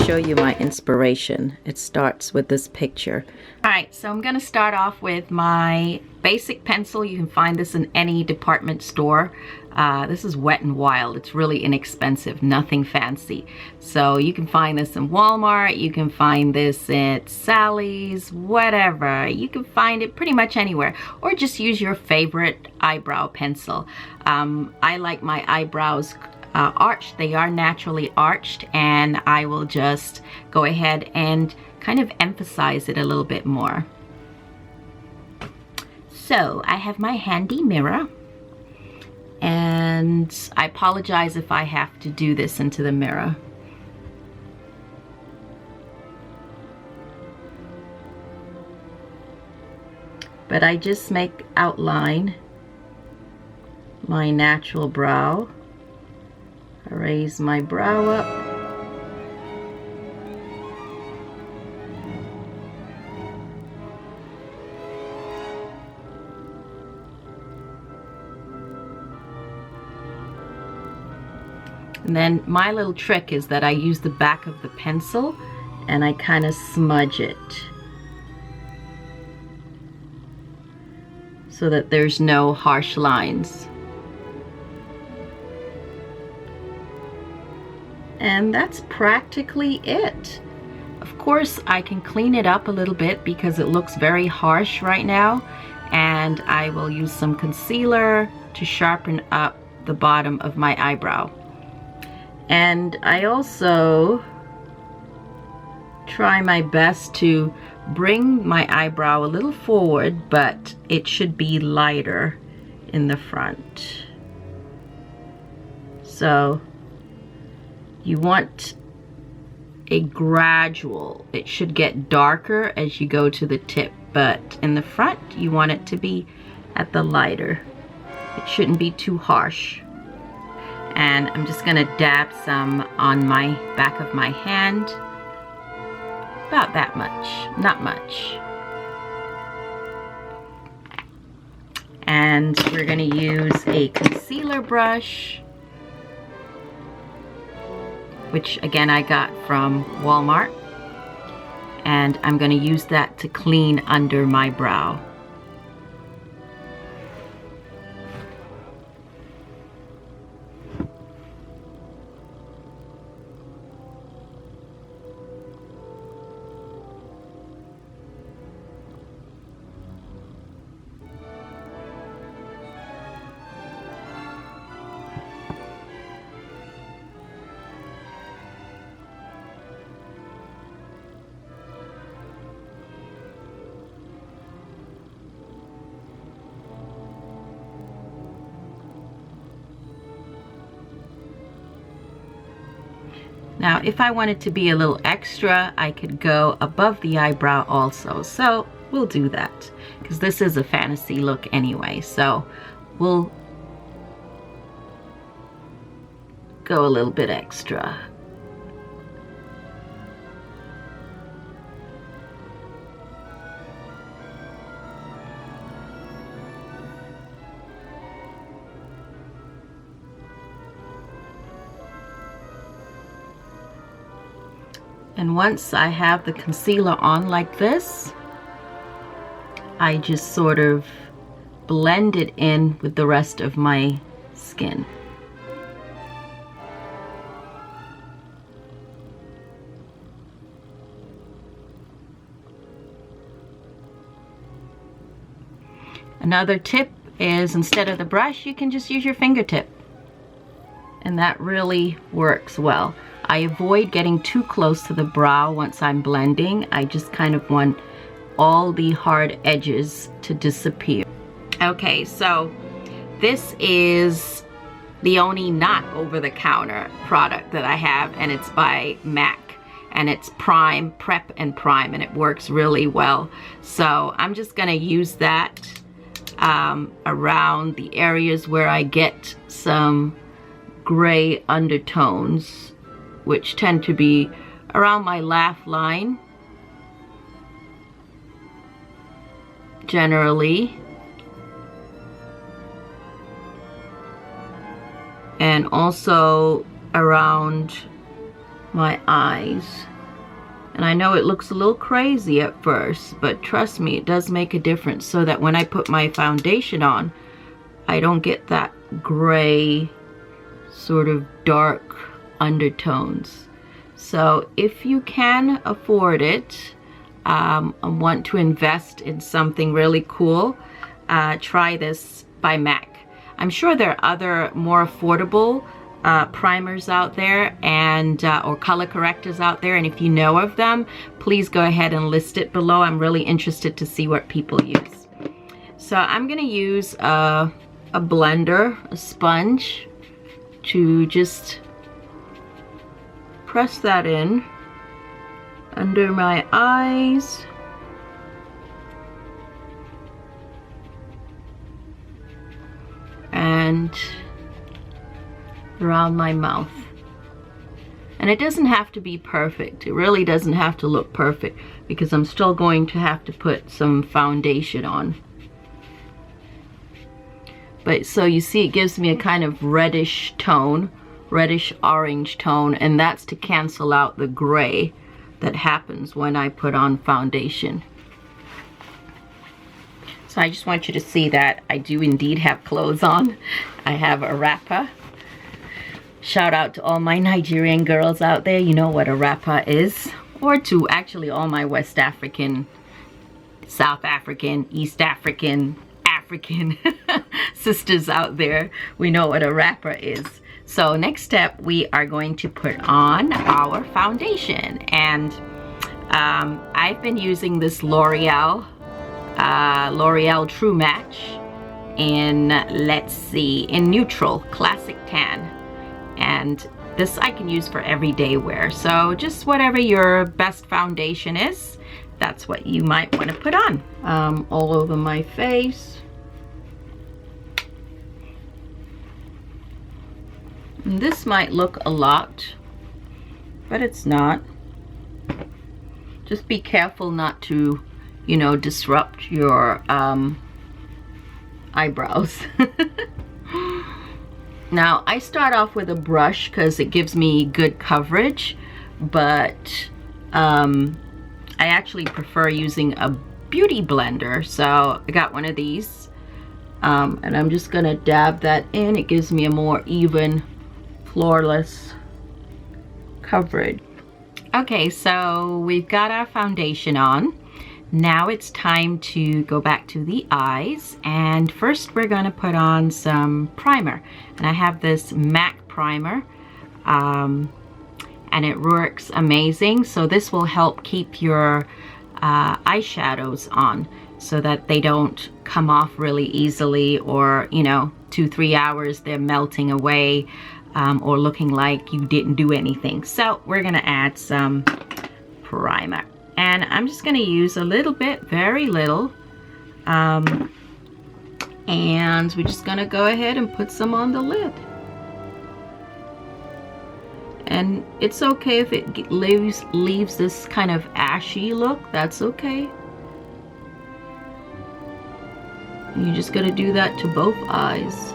show you my inspiration. It starts with this picture. Alright, so I'm going to start off with my basic pencil. You can find this in any department store. This is Wet n Wild. It's really inexpensive, nothing fancy. So you can find this in Walmart, you can find this at Sally's, whatever. You can find it pretty much anywhere. Or just use your favorite eyebrow pencil. I like my eyebrows arched. They are naturally arched, and I will just go ahead and kind of emphasize it a little bit more. So I have my handy mirror, and I apologize if I have to do this into the mirror. But I just outline my natural brow. I raise my brow up. And then my little trick is that I use the back of the pencil and I kind of smudge it so that there's no harsh lines. And that's practically it. Of course, I can clean it up a little bit because it looks very harsh right now, and I will use some concealer to sharpen up the bottom of my eyebrow. And I also try my best to bring my eyebrow a little forward, but it should be lighter in the front. So you want a gradual, it should get darker as you go to the tip, but in the front you want it to be at the lighter. It shouldn't be too harsh. And I'm just gonna dab some on my back of my hand. About that much, not much. And we're gonna use a concealer brush, which again I got from Walmart, and I'm going to use that to clean under my brow. Now, if I wanted to be a little extra, I could go above the eyebrow also. So we'll do that because this is a fantasy look anyway. So we'll go a little bit extra. And once I have the concealer on like this, I just sort of blend it in with the rest of my skin. Another tip is, instead of the brush, you can just use your fingertip. And that really works well. I avoid getting too close to the brow once I'm blending. I just kind of want all the hard edges to disappear. Okay, so this is the only not over-the-counter product that I have, and it's by MAC, and it's Prep and Prime, and it works really well. So I'm just gonna use that around the areas where I get some gray undertones, which tend to be around my laugh line generally, and also around my eyes. And I know it looks a little crazy at first, but trust me, it does make a difference, so that when I put my foundation on, I don't get that gray sort of dark undertones. So if you can afford it, and want to invest in something really cool, try this by MAC. I'm sure there are other more affordable primers out there and or color correctors out there, and if you know of them, please go ahead and list it below. I'm really interested to see what people use. So I'm gonna use a blender, a sponge, to just press that in under my eyes. And around my mouth. And it doesn't have to be perfect. It really doesn't have to look perfect, because I'm still going to have to put some foundation on. But so you see, it gives me a kind of reddish tone, reddish orange tone, and that's to cancel out the gray that happens when I put on foundation. So I just want you to see that I do indeed have clothes on. I have a wrapper. Shout out to all my Nigerian girls out there. You know what a wrapper is. Or to actually all my West African, South African, East African, African sisters out there. We know what a wrapper is. So next step, we are going to put on our foundation. And I've been using this L'Oreal True Match in, let's see, in neutral, classic tan. And this I can use for everyday wear. So just whatever your best foundation is, that's what you might want to put on. All over my face. And this might look a lot, but it's not. Just be careful not to, you know, disrupt your eyebrows. Now I start off with a brush because it gives me good coverage, but I actually prefer using a beauty blender. So I got one of these, and I'm just gonna dab that in. It gives me a more even, flawless coverage. Okay, so we've got our foundation on. Now it's time to go back to the eyes, and first we're going to put on some primer. And I have this MAC primer, and it works amazing. So this will help keep your eyeshadows on so that they don't come off really easily, or, you know, 2-3 hours they're melting away, or looking like you didn't do anything. So we're going to add some primer. And I'm just going to use a little bit, very little. And we're just going to go ahead and put some on the lid. And it's okay if it leaves this kind of ashy look. That's okay. And you're just going to do that to both eyes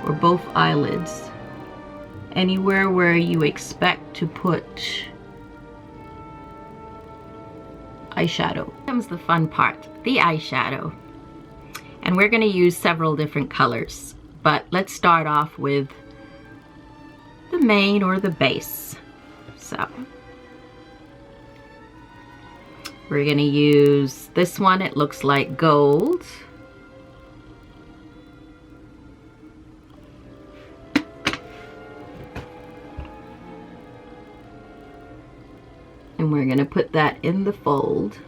or both eyelids. Anywhere where you expect to put eyeshadow. Here comes the fun part, the eyeshadow. And we're going to use several different colors, but let's start off with the main or the base. So we're going to use this one. It looks like gold. And we're going to put that in the fold.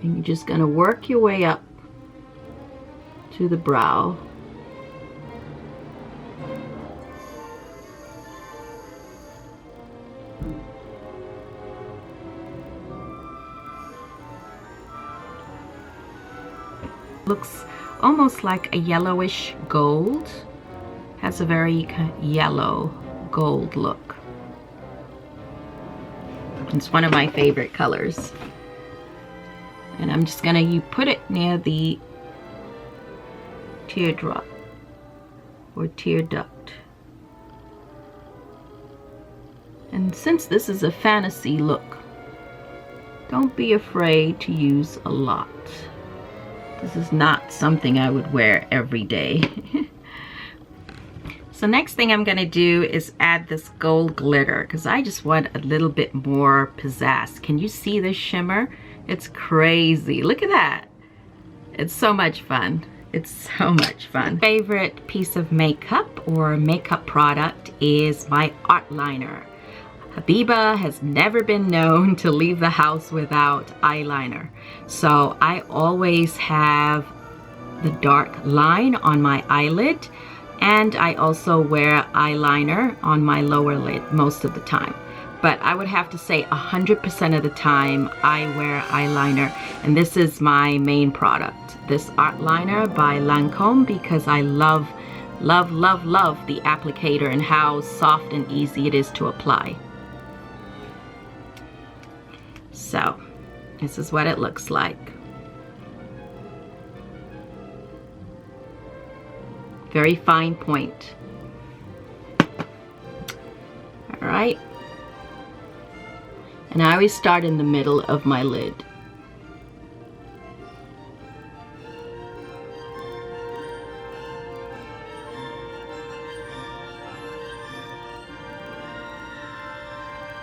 And you're just going to work your way up to the brow. Looks almost like a yellowish gold, Has a very kind of yellow gold look. It's one of my favorite colors. And I'm just gonna, you put it near the teardrop or tear duct. And since this is a fantasy look, don't be afraid to use a lot. This is not something I would wear every day. So next thing I'm gonna do is add this gold glitter because I just want a little bit more pizzazz. Can you see this shimmer? It's crazy. Look at that. It's so much fun. It's so much fun. Favorite piece of makeup or makeup product is my art liner. Habiba has never been known to leave the house without eyeliner. So I always have the dark line on my eyelid, and I also wear eyeliner on my lower lid most of the time. But I would have to say 100% of the time I wear eyeliner, and this is my main product, this art liner by Lancome, because I love the applicator and how soft and easy it is to apply. So this is what it looks like. Very fine point. All right. And I always start in the middle of my lid.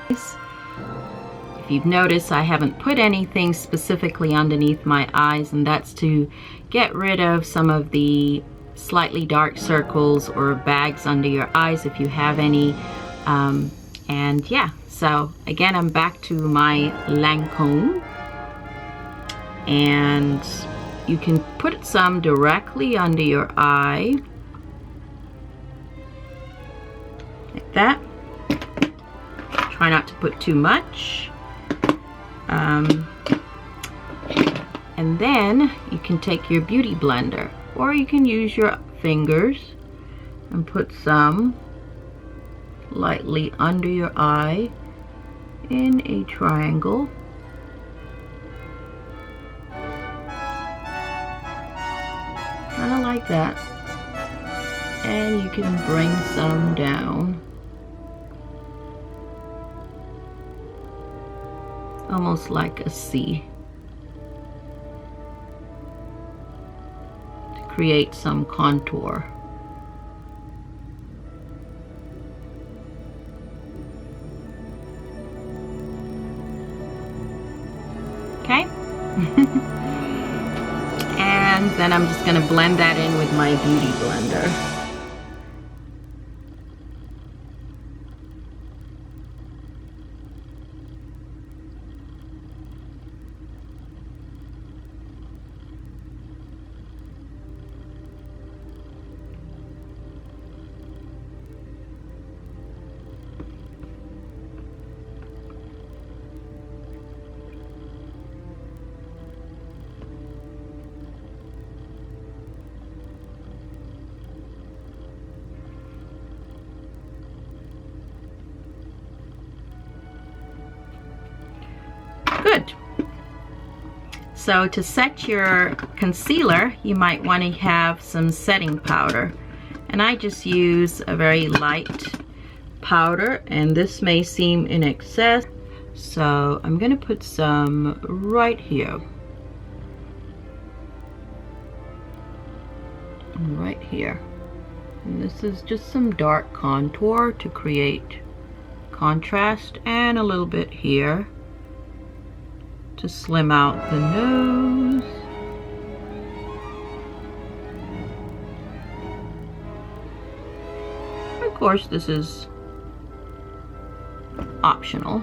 If you've noticed, I haven't put anything specifically underneath my eyes, and that's to get rid of some of the slightly dark circles or bags under your eyes if you have any. And yeah, so again, I'm back to my Lancome, and you can put some directly under your eye like that. Try not to put too much. And then you can take your beauty blender, or you can use your fingers and put some lightly under your eye in a triangle. Kind of like that. And you can bring some down. Almost like a C. To create some contour. Okay. And then I'm just going to blend that in with my beauty blender. Good. So to set your concealer, you might want to have some setting powder. And I just use a very light powder, and this may seem in excess. So I'm going to put some right here. And right here. And this is just some dark contour to create contrast, and a little bit here to slim out the nose. Of course, this is optional.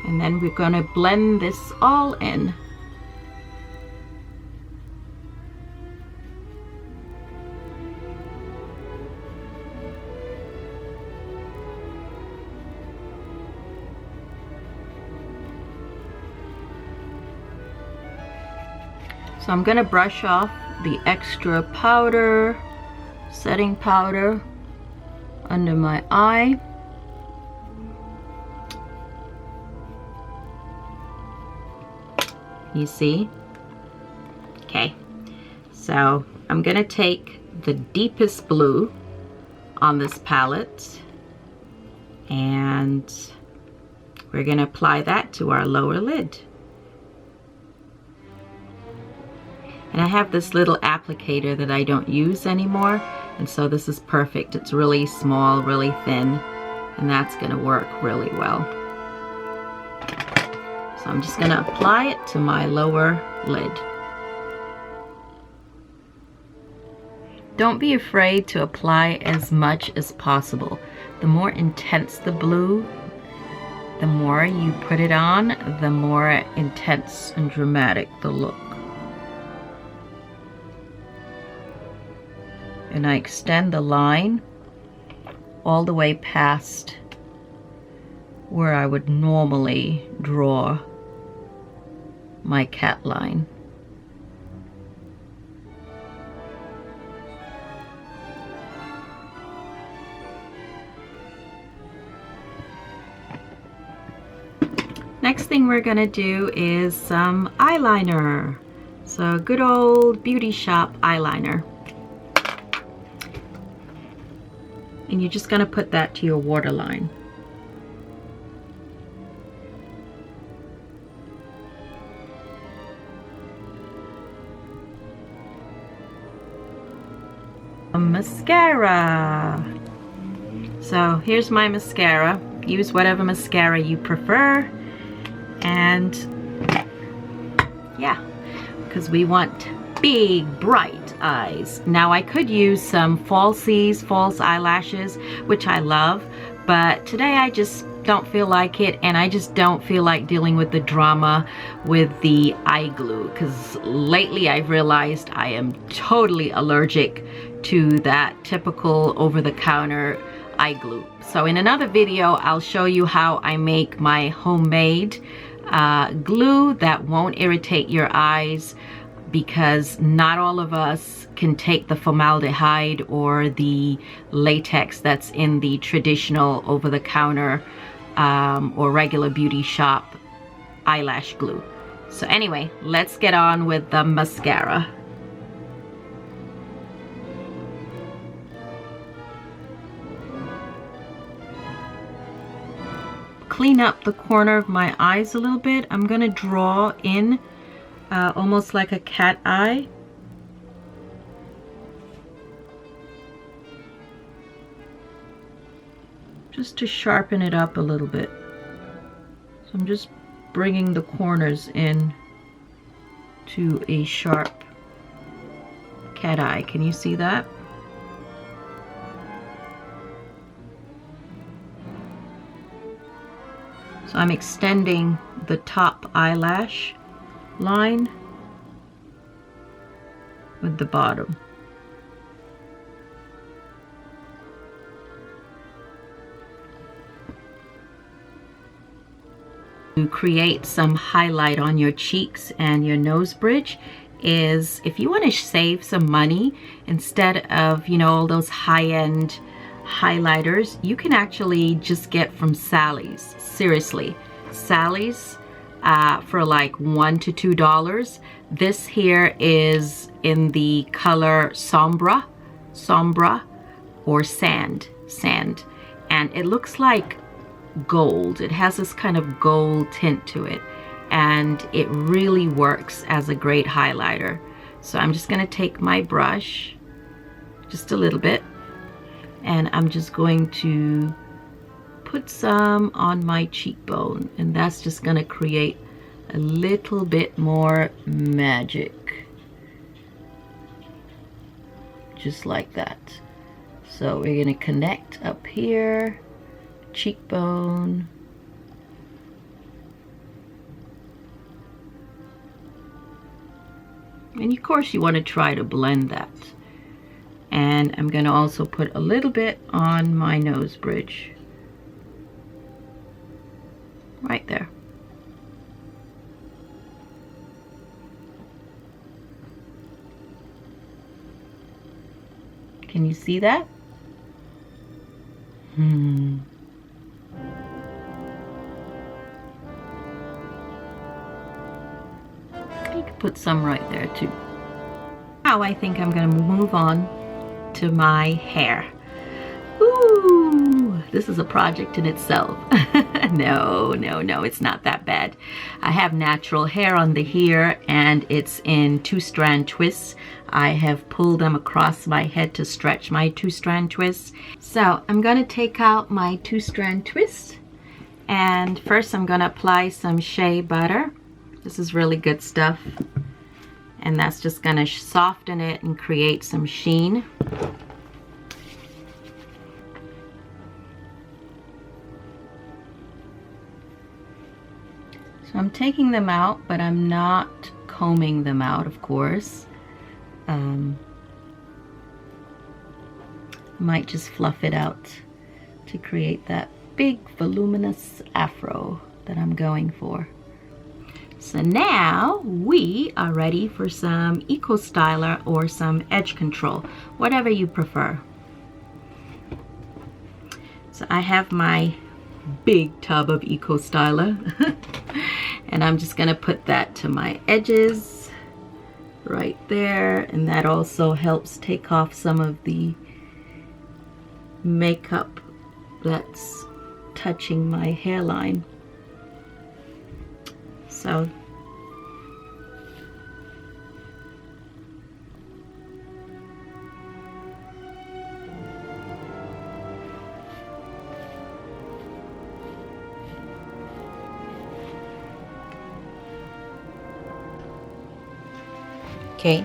And then we're going to blend this all in. So I'm gonna brush off the extra powder, setting powder, under my eye. You see? Okay, so I'm gonna take the deepest blue on this palette and we're gonna apply that to our lower lid. And I have this little applicator that I don't use anymore, and so this is perfect. It's really small, really thin, and that's gonna work really well. So I'm just gonna apply it to my lower lid. Don't be afraid to apply as much as possible. The more intense the blue, the more you put it on, the more intense and dramatic the look. And I extend the line all the way past where I would normally draw my cat line. Next thing we're gonna do is some eyeliner. So good old beauty shop eyeliner. And you're just gonna put that to your waterline. A mascara. So here's my mascara. Use whatever mascara you prefer. And yeah, because we want big bright eyes. Now I could use some falsies, false eyelashes, which I love, but today I just don't feel like it, and I just don't feel like dealing with the drama with the eye glue, because lately I've realized I am totally allergic to that typical over-the-counter eye glue. So in another video I'll show you how I make my homemade glue that won't irritate your eyes, because not all of us can take the formaldehyde or the latex that's in the traditional over-the-counter or regular beauty shop eyelash glue. So anyway, let's get on with the mascara. Clean up the corner of my eyes a little bit. I'm gonna draw in almost like a cat eye. Just to sharpen it up a little bit. So I'm just bringing the corners in to a sharp cat eye. Can you see that? So I'm extending the top eyelash line with the bottom. To create some highlight on your cheeks and your nose bridge is, if you want to save some money, instead of, you know, all those high-end highlighters, you can actually just get from Sally's. Seriously, Sally's for like $1 to $2. This here is in the color sombra or sand, and it looks like gold. It has this kind of gold tint to it, and it really works as a great highlighter. So I'm just going to take my brush, just a little bit, and I'm just going to put some on my cheekbone, and that's just going to create a little bit more magic, just like that. So we're going to connect up here, cheekbone, and of course you want to try to blend that. And I'm going to also put a little bit on my nose bridge, right there. Can you see that? You could put some right there too. Now I think I'm gonna move on to my hair. Ooh, this is a project in itself. No, it's not that bad. I have natural hair on the hair and it's in 2-strand twists. I have pulled them across my head to stretch my 2-strand twists. So I'm gonna take out my 2-strand twist, and first I'm gonna apply some shea butter. This is really good stuff. And that's just gonna soften it and create some sheen. So I'm taking them out, but I'm not combing them out, of course. Might just fluff it out to create that big voluminous afro that I'm going for. So now we are ready for some Eco Styler or some edge control, whatever you prefer. So I have my big tub of Eco Styler and I'm just gonna put that to my edges right there, and that also helps take off some of the makeup that's touching my hairline. So okay,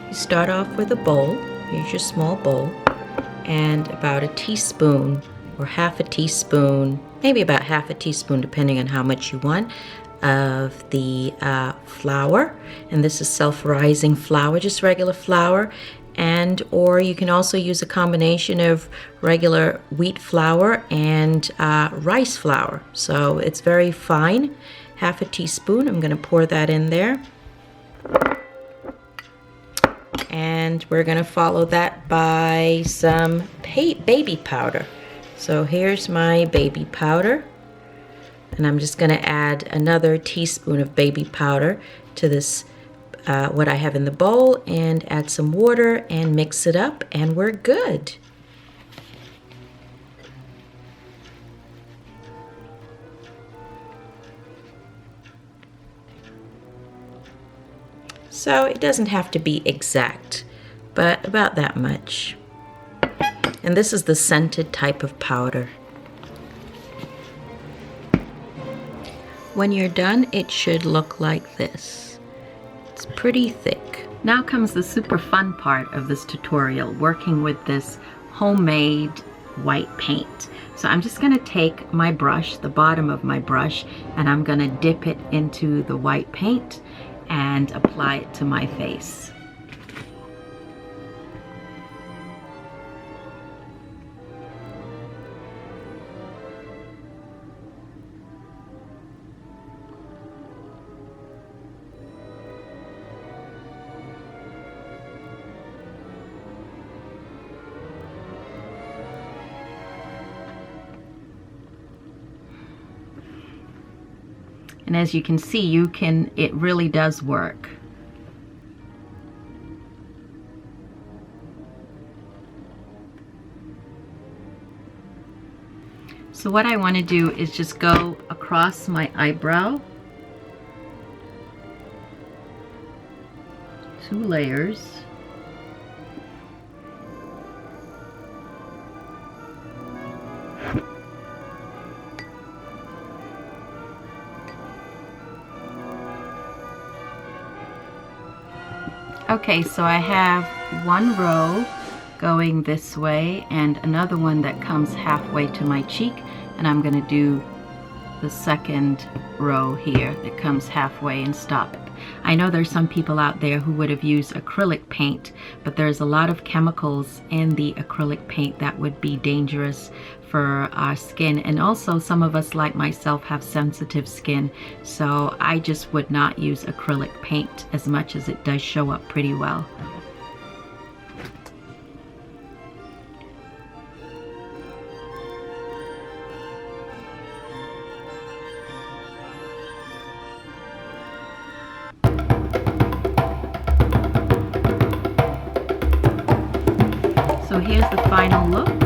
you start off with a bowl. Here's your small bowl, and about a teaspoon or half a teaspoon, maybe about half a teaspoon depending on how much you want, of the flour. And this is self-rising flour, just regular flour. And or you can also use a combination of regular wheat flour and rice flour. So it's very fine. Half a teaspoon. I'm going to pour that in there. And we're going to follow that by some baby powder. So here's my baby powder. And I'm just going to add another teaspoon of baby powder to this, what I have in the bowl, and add some water and mix it up, and we're good. So it doesn't have to be exact, but about that much. And this is the scented type of powder. When you're done, it should look like this. It's pretty thick. Now comes the super fun part of this tutorial, working with this homemade white paint. So I'm just gonna take my brush, the bottom of my brush, and I'm gonna dip it into the white paint and apply it to my face. And as you can see, it really does work. So what I want to do is just go across my eyebrow, 2 layers. Okay, so I have one row going this way and another one that comes halfway to my cheek, and I'm going to do the second row here that comes halfway and stop it. I know there's some people out there who would have used acrylic paint, but there's a lot of chemicals in the acrylic paint that would be dangerous for our skin, and also some of us, like myself, have sensitive skin, so I just would not use acrylic paint as much as it does show up pretty well. here's the final look.